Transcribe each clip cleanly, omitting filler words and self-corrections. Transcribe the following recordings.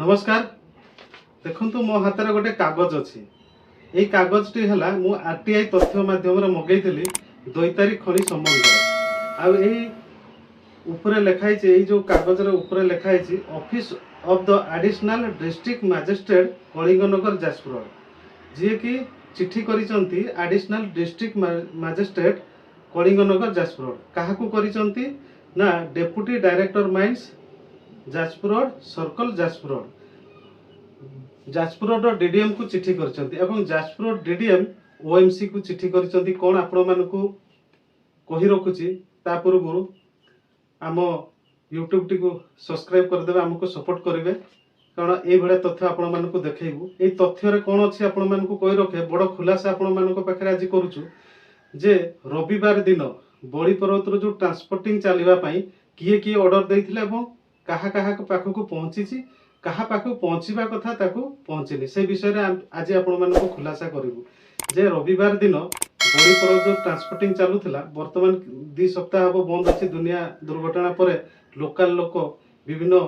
नमस्कार। देखंतु मो हाथ रे गोटे कागज अछि। एई कागज टी हला मु आरटीआई तथ्य माध्यम रे मगैथिली दैतारी खଣି संबंध। आ एई ऊपर लिखाई छै, एई जो कागज रे ऊपर लिखाई छै office of the additional district magistrate Kalinganagar Jajpur, जे कि चिट्ठी करिसंती additional district magistrate Kalinganagar Jajpur. काहाकू करिसंती ना deputy director mines Jajpur circle Jajpur DDM को चिट्ठी करछंती एवं जाजपुर डीडीएम ओएमसी को चिट्ठी करछंती। कोन आपण मानकू कहि रखुची ता पूर्व आम यूट्यूब टी को सब्सक्राइब कर देबे, हमको सपोर्ट करिवे, कारण ए भले तथ्य आपण मानकू देखेबू। ए तथ्य रे कोन अछि आपण मानकू कहि रखे बड़ खुलासा आपण मानकू पाखरे आज करूछु जे रविवार दिन बड़ी पर्वत रो जो ट्रांसपोर्टिंग चलिबा पई किए किए ऑर्डर देइथिले एवं काहा काहा को पाखकू पहुंचीची, काहा पाखकू पहुंचीबा कथा ताकू पहुंचीनी, से विषय रे आज आपण मानकू खुलासा करिवु। जे रविवार दिन बड़ी पर्वत जो ट्रांसपोर्टिंग चालुथिला वर्तमान 2 सप्ताह हबो बंद अछि। दुनिया दुर्घटना परे लोकल लोक विभिन्न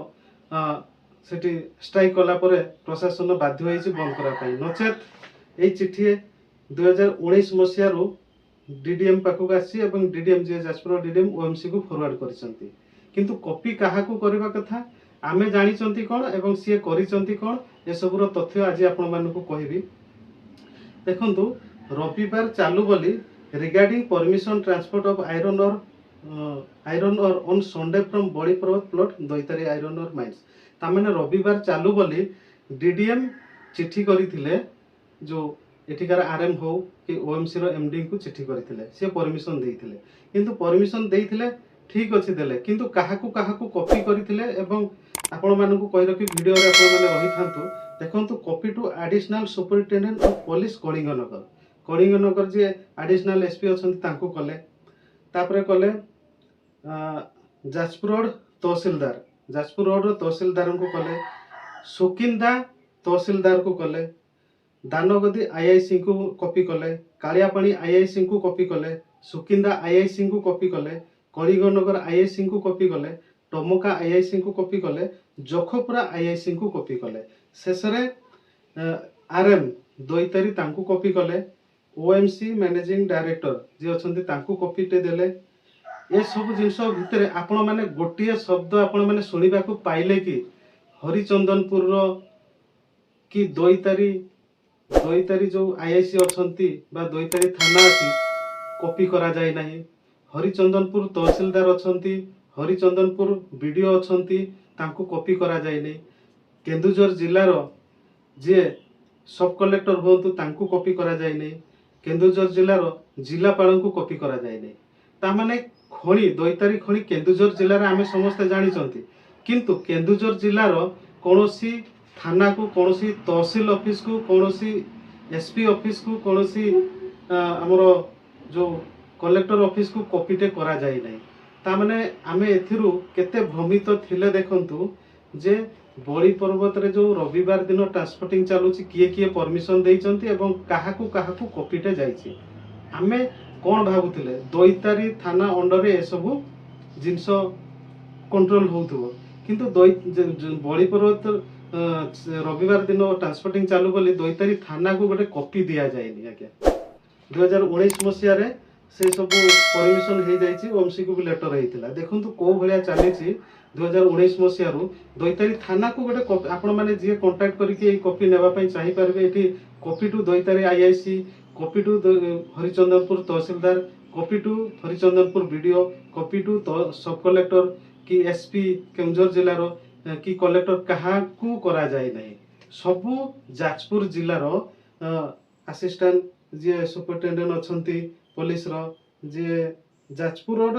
सेठी स्ट्राइक कला परे प्रशासन बाध्य होइछि बंद करा पई। नचेत एई चिट्ठी 2019 मसिया रो डीडीएम पाखकू आसी एवं डीडीएम जे जाजपुर डीडीएम ओएमसी को फॉरवर्ड करिसंती, किंतु कॉपी काहाकू करबा कथा आमे जानिचंती कोन एवं सिए करिसंती कोन, ए सबरो तथ्य आज आपण मानकू कहिबी। देखंतु रविवार चालू बोली regarding permission transport of iron और ऑन संडे फ्रॉम बड़ी पर्वत प्लॉट दैतारी आयरन और माइंस। तामेने रविवार चालू बोली डीडीएम चिट्ठी करिथिले, जो एठिकार आरएम हो कि ओएमसी रो एमडी को चिट्ठी करिथिले, से परमिशन देइथिले, किंतु परमिशन देइथिले ठीक अछि देले, किंतु काहाकू काहाकू कॉपी करिथिले एवं आपण मानकू कहि रखि वीडियो रे आपण माने रहि थांतु। देखंतु copy to additional superintendent of police Kalinganagar जे एडिशनल एसपी अछंती तांकू कले, तापरे कले जाजपुर रोड तहसीलदार को कले, सुकिंदा तहसीलदार को कले, दानगदी आईआईसी को कॉपी कले, कालियापाणी आईआईसी को कॉपी कले, सुकिंदा आईआईसी को कॉपी कले, कलिंगनगर आईआईसी को कॉपी कले, टमका आईआईसी को कॉपी कले, जखपुरा आईआईसी को कॉपी कले, शेषरे आरएम दैतारी तांकू कॉपी कले, ओएमसी मैनेजिंग डायरेक्टर जे अछंती तांकू कॉपी टे देले। ए सब जिंस भितरे आपण माने गोटिए शब्द आपण माने सुनिबा को पाइले कि हरिचंदनपुर रो कि दैतारी जो आईआईसी अछंती बा दैतारी थाना अछि कॉपी करा जाय नाही। हरिचंदनपुर तहसीलदार अछंती, हरिचंदनपुर बीडीओ अछंती, तांकू कॉपी करा जाय नाही। केन्दुझर जिल्ला रो जे सब कलेक्टर होतु तांकू कॉपी करा जाय नाही। केन्दुझर जिल्ला रो जिल्लापाल को कॉपी करा जाय नाही। ता माने खणी दैतारी खणी केन्दुझर जिल्ला रे आमे समस्त जानिचंती, किंतु केन्दुझर जिल्ला रो कोनोसी थाना को, कोनोसी तहसील ऑफिस को, कोनोसी एसपी ऑफिस को, कोनोसी हमरो जो कलेक्टर ऑफिस को कॉपी टे करा जाय नाही। ता माने आमे एथिरु केते भ्रमित थिले। देखंतु जे बड़ी पर्वत रे जो रविवार दिन ट्रांसपोर्टिंग चालुची किए किए परमिशन देइचंती एवं काहाकू काहाकू कॉपी टे जाईची। आमे कोन भाबुथिले दैतारी थाना अंडर रे ए सब जिंस कंट्रोल होउथबो, किंतु बड़ी पर्वत रविवार दिन ट्रांसपोर्टिंग चालू बोली दैतारी थाना को गोटे कॉपी दिया जायनी। आज्ञा 2019 मसिया रे से सब परमिशन हे जाईची, ओमसी को भी लेटर हेतिला। देखंतु को भलिया चालीची 2019 मसिया रु दैतारी थाना को गोटे आपण माने जे कांटेक्ट करके ए कॉपी नेबा पई चाहि परबे। एठी copy to Daitari IIC, copy to Harichandanpur tahsildar, copy to Harichandanpur BDO, copy to sub collector कि एसपी केन्दुझर जिल्ला रो कि कलेक्टर काहाकू करा जाय नाही। सबु जाजपुर जिल्ला रो असिस्टेंट जे सुपरिटेंडेंट अछंती पुलिस रो, जे जाजपुर रोड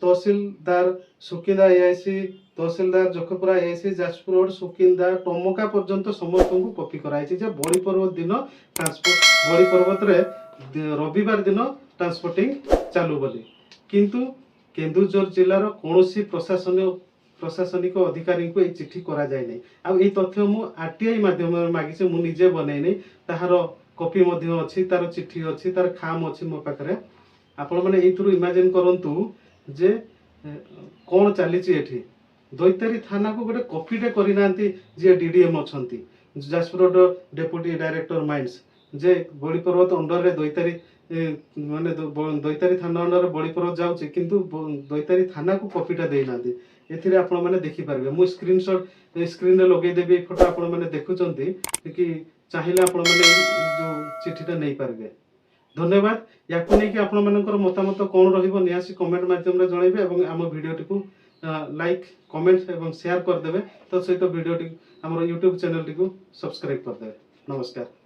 तहसीलदार सुकिंदा आईआईसी, तहसीलदार जखपुरा आईआईसी, जाजपुर रोड सुकिंदा टमका पर्यंत समस्त को कॉपी कराइछि। जे बड़ी पर्वत दिन बड़ी पर्वत रे रविवार दिन ट्रांसपोर्टिंग चालू बोली, किंतु केन्दुझर जिल्लार कोनोसी प्रशासनिक अधिकारी को ए चिट्ठी करा जाय नै। आ ए तथ्य मु आरटीआई माध्यम रे मागिছে, मु निजे बनै नै, ताहार कॉपी मध्ये अछि, तार चिट्ठी अछि, तार खाम अछि मो पाखरे। आपण माने एथुरु इमेजिन करंतु जे कोन चलीछि एठी ଦୈତାରୀ ଥାନାକୁ ଗୋଟେ କପିଟେ କରିନାହାନ୍ତି ଯିଏ ଡିଡିଏମ୍ ଅଛନ୍ତି, Jajpur road deputy director mines, ଯେ ବଳି ପର୍ବତ ଅଣ୍ଡରରେ ଦୈତାରୀ ମାନେ ଦୈତାରୀ ଥାନା ଅଣ୍ଡରରେ ବଳି ପର୍ବତ ଯାଉଛି, କିନ୍ତୁ ଦୈତାରୀ ଥାନାକୁ କପିଟା ଦେଇନାହାନ୍ତି। ଏଥିରେ ଆପଣମାନେ ଦେଖିପାରିବେ, ମୁଁ ସ୍କ୍ରିନରେ ଲଗେଇଦେବି ଏଇ ଫଟୋ, ଆପଣମାନେ ଦେଖୁଛନ୍ତି କି ଚାହିଁଲେ ଆପଣମାନେ ଯେଉଁ ଚିଠିଟା ନେଇପାରିବେ। ଧନ୍ୟବାଦ। ୟାକୁ ନେଇକି ଆପଣମାନଙ୍କର ମତାମତ କ'ଣ ରହିବ ନିହାତି କମେଣ୍ଟ ମାଧ୍ୟମରେ ଜଣାଇବେ ଏବଂ ଆମ ଭିଡ଼ିଓଟିକୁ ଲାଇକ୍ କମେଣ୍ଟ ଏବଂ ସେୟାର କରିଦେବେ। ତ ସହିତ ଭିଡ଼ିଓଟି ଆମର ୟୁଟ୍ୟୁବ ଚ୍ୟାନେଲଟିକୁ ସବସ୍କ୍ରାଇବ କରିଦେବେ। ନମସ୍କାର।